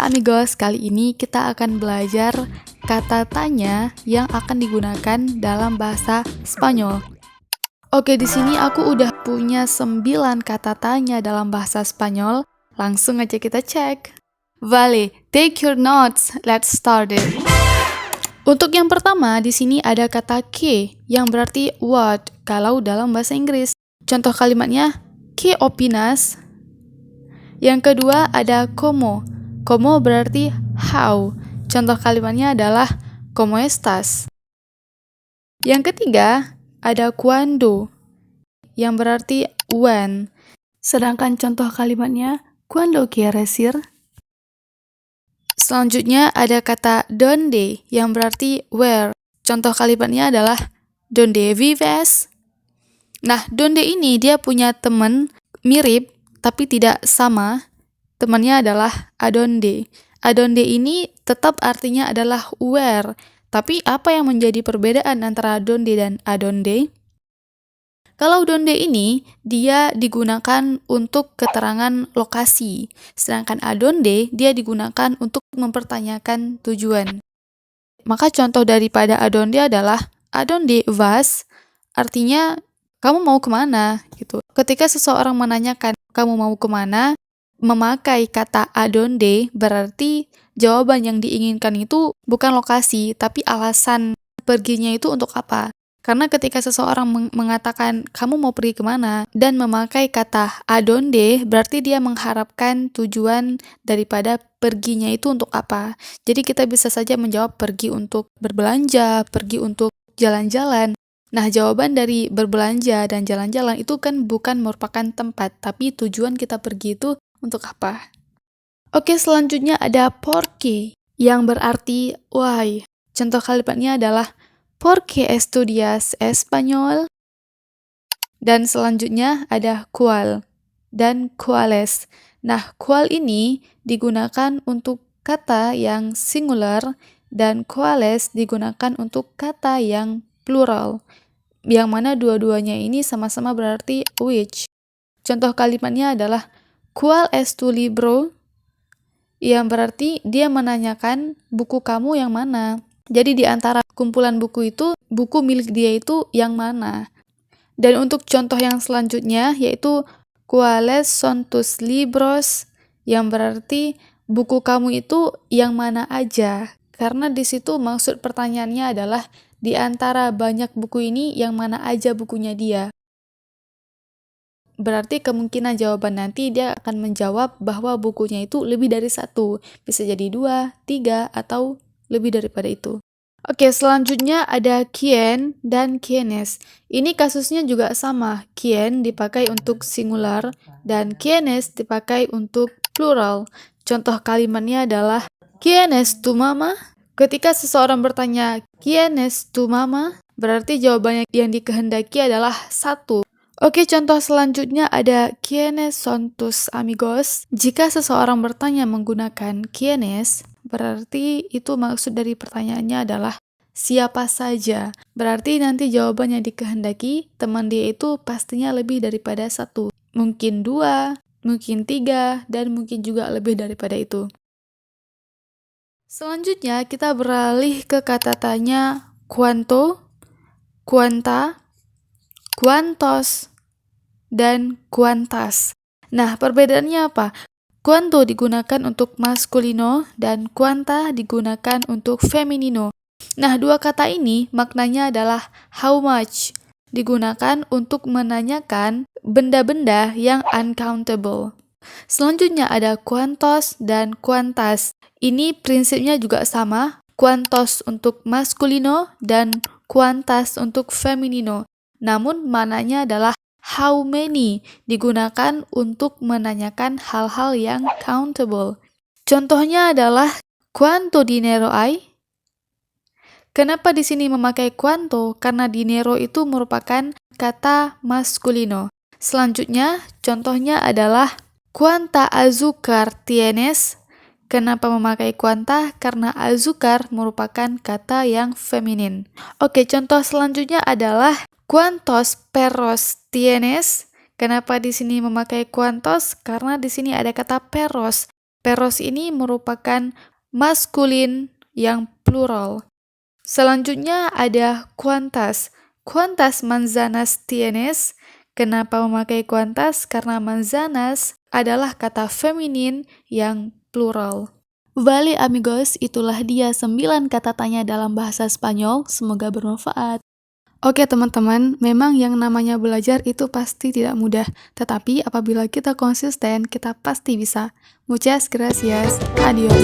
Hola amigos, kali ini kita akan belajar kata tanya yang akan digunakan dalam bahasa Spanyol. Oke, di sini aku udah punya 9 kata tanya dalam bahasa Spanyol. Langsung aja kita cek. Vale, take your notes. Let's start it. Untuk yang pertama, di sini ada kata que yang berarti what kalau dalam bahasa Inggris. Contoh kalimatnya, ¿qué opinas? Yang kedua ada como. Como berarti how. Contoh kalimatnya adalah ¿cómo estás? Yang ketiga ada cuando yang berarti when. Sedangkan contoh kalimatnya ¿cuándo quieres ir? Selanjutnya ada kata donde yang berarti where. Contoh kalimatnya adalah ¿dónde vives? Nah, donde ini dia punya teman mirip tapi tidak sama. Temannya adalah adonde. Adonde ini tetap artinya adalah where. Tapi apa yang menjadi perbedaan antara donde dan adonde? Kalau donde ini, dia digunakan untuk keterangan lokasi. Sedangkan adonde, dia digunakan untuk mempertanyakan tujuan. Maka contoh daripada adonde adalah adonde vas, artinya kamu mau kemana? Gitu. Ketika seseorang menanyakan kamu mau kemana, memakai kata adonde berarti jawaban yang diinginkan itu bukan lokasi, tapi alasan perginya itu untuk apa. Karena ketika seseorang mengatakan kamu mau pergi kemana dan memakai kata adonde, berarti dia mengharapkan tujuan daripada perginya itu untuk apa. Jadi kita bisa saja menjawab pergi untuk berbelanja, pergi untuk jalan-jalan. Nah, jawaban dari berbelanja dan jalan-jalan itu kan bukan merupakan tempat, tapi tujuan kita pergi itu untuk apa? Oke, selanjutnya ada por qué yang berarti why. Contoh kalimatnya adalah ¿por qué estudias español? Dan selanjutnya ada cuál dan cuáles. Nah, cuál ini digunakan untuk kata yang singular dan cuáles digunakan untuk kata yang plural. Yang mana dua-duanya ini sama-sama berarti which. Contoh kalimatnya adalah ¿cuál es tu libro? Yang berarti dia menanyakan buku kamu yang mana. Jadi di antara kumpulan buku itu, buku milik dia itu yang mana. Dan untuk contoh yang selanjutnya yaitu ¿cuáles son tus libros? Yang berarti buku kamu itu yang mana aja. Karena di situ maksud pertanyaannya adalah di antara banyak buku ini yang mana aja bukunya dia. Berarti kemungkinan jawaban nanti dia akan menjawab bahwa bukunya itu lebih dari satu. Bisa jadi 2, 3, atau lebih daripada itu. Oke, selanjutnya ada quién dan quiénes. Ini kasusnya juga sama. Quién dipakai untuk singular dan quiénes dipakai untuk plural. Contoh kalimatnya adalah ¿quién es tu mamá? Ketika seseorang bertanya ¿quién es tu mamá? Berarti jawabannya yang dikehendaki adalah satu. Oke, contoh selanjutnya ada ¿quiénes son tus amigos? Jika seseorang bertanya menggunakan ¿quiénes? Berarti itu maksud dari pertanyaannya adalah siapa saja. Berarti nanti jawaban yang dikehendaki teman dia itu pastinya lebih daripada satu. Mungkin 2, mungkin 3, dan mungkin juga lebih daripada itu. Selanjutnya kita beralih ke kata tanya cuánto, cuánta, cuántos, dan cuántas. Nah, perbedaannya apa? Cuánto digunakan untuk maskulino dan cuánta digunakan untuk feminino. Nah, dua kata ini maknanya adalah how much, digunakan untuk menanyakan benda-benda yang uncountable. Selanjutnya ada cuántos dan cuántas. Ini prinsipnya juga sama, cuántos untuk maskulino dan cuántas untuk feminino. Namun maknanya adalah how many digunakan untuk menanyakan hal-hal yang countable. Contohnya adalah ¿cuánto dinero hay? Kenapa di sini memakai cuánto? Karena dinero itu merupakan kata maskulino. Selanjutnya, contohnya adalah ¿cuánta azúcar tienes? Kenapa memakai cuánta? Karena azúcar merupakan kata yang feminin. Oke, contoh selanjutnya adalah ¿cuántos perros tienes? Kenapa di sini memakai cuántos? Karena di sini ada kata perros. Perros ini merupakan maskulin yang plural. Selanjutnya ada cuantas. Cuantas manzanas tienes? Kenapa memakai cuantas? Karena manzanas adalah kata feminin yang plural. Vale amigos, itulah dia 9 kata tanya dalam bahasa Spanyol. Semoga bermanfaat. Oke teman-teman, memang yang namanya belajar itu pasti tidak mudah. Tetapi apabila kita konsisten, kita pasti bisa. Muchas gracias. Adios.